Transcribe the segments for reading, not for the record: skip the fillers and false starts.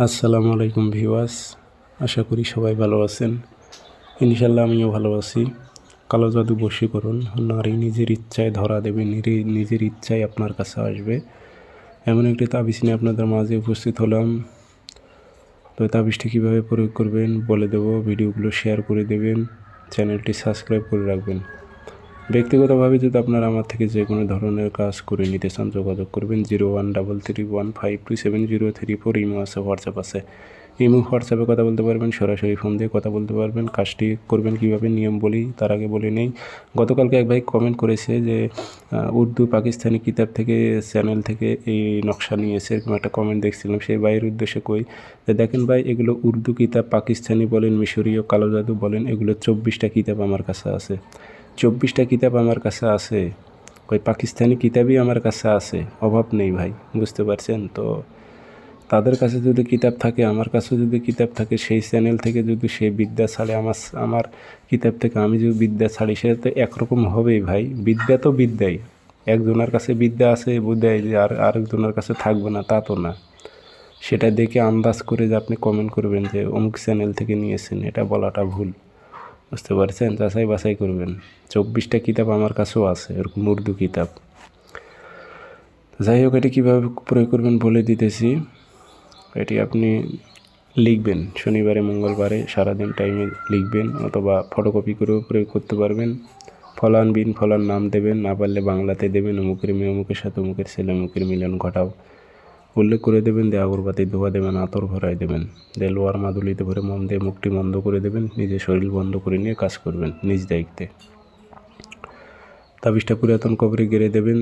আসসালামু আলাইকুম ভিউয়ার্স, আশা করি সবাই ভালো আছেন। ইনশাল্লাহ আমিও ভালো আছি। কালো জাদু বশীকরণ, নারী নিজের ইচ্ছায় ধরা দেবে, নিজের ইচ্ছায় আপনার কাছে আসবে, এমন একটি তাবিজ নিয়ে আপনাদের মাঝে উপস্থিত হলাম। তো তাবিজটি কীভাবে প্রয়োগ করবেন বলে দেবো, ভিডিওগুলো শেয়ার করে দেবেন, চ্যানেলটি সাবস্ক্রাইব করে রাখবেন। ব্যক্তিগতভাবে যদি আপনারা আমার থেকে যে কোনো ধরনের কাজ করে নিতে চান যোগাযোগ করবেন 0133152703 ইমো আছে, হোয়াটসঅ্যাপ আছে। ইমো হোয়াটসঅ্যাপে কথা বলতে পারবেন, সরাসরি ফোন দিয়ে কথা বলতে পারবেন। কাজটি করবেন কীভাবে নিয়ম বলি, তার আগে বলে নেই। গতকালকে এক ভাই কমেন্ট করেছে যে উর্দু পাকিস্তানি কিতাব থেকে, চ্যানেল থেকে এই নকশা নিয়েছে, এরকম একটা কমেন্ট দেখছিলাম। সেই ভাইয়ের উদ্দেশ্যে কই যে দেখেন ভাই, এগুলো উর্দু কিতাব, পাকিস্তানি বলেন, মিশরীয় কালো জাদু বলেন, এগুলো 24টা কিতাব আমার কাছে আছে। 24টা কিতাব আমার কাছে আছে, ওই পাকিস্তানি কিতাবই আমার কাছে আছে, অভাব নেই ভাই, বুঝতে পারছেন তো। তাদের কাছে যদি কিতাব থাকে, আমার কাছেও যদি কিতাব থাকে, সেই চ্যানেল থেকে যদি সে বিদ্যা ছাড়ে, আমার কিতাব থেকে আমি যদি বিদ্যা ছাড়ি, সেটা তো একরকম হবেই ভাই। বিদ্যা তো বিদ্যাই, একজনের কাছে বিদ্যা আছে বোধহয় যে আরেকজনের কাছে থাকবে না, তা তো না। সেটা দেখে আন্দাজ করে যে আপনি কমেন্ট করবেন যে অমুক চ্যানেল থেকে নিয়েছেন, এটা বলাটা ভুল, বুঝতে পারছেন। যাচাই বাছাই করবেন। 24টা কিতাব আমার কাছেও আছে, এরকম উর্দু কিতাব। যাই হোক, এটি কীভাবে প্রয়োগ করবেন বলে দিতেছি। এটি আপনি লিখবেন, শনিবারে মঙ্গলবারে সারাদিন টাইমে লিখবেন, অথবা ফটোকপি করেও প্রয়োগ করতে পারবেন। ফলান বিন ফলান নাম দেবেন, না পারলে বাংলাতে দেবেন, অমুকের মেয়ে অমুকের সাথে অমুকের ছেলে অমুকের মিলন ঘটাও উল্লেখ করে দেবেন। দিয়ে আগরবাতি ধোয়া দেবেন, আতর ভরাই দেবেন, দিয়ে লোয়ার মাদুলিতে ভরে মন দিয়ে মুখটি বন্ধ করে দেবেন, নিজের শরীর বন্ধ করে নিয়ে কাজ করবেন নিজ দায়িত্বে। তাবিজটা পুরাতন কবরে গেড়ে দেবেন।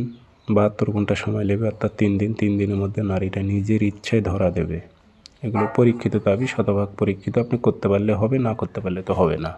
72 ঘন্টা সময় নেবে, অর্থাৎ 3 দিন। 3 দিনের মধ্যে নারীটা নিজের ইচ্ছায় ধরা দেবে। এগুলো পরীক্ষিত তাবিজ, শতভাগ পরীক্ষিত। আপনি করতে পারলে হবে, না করতে পারলে তো হবে না।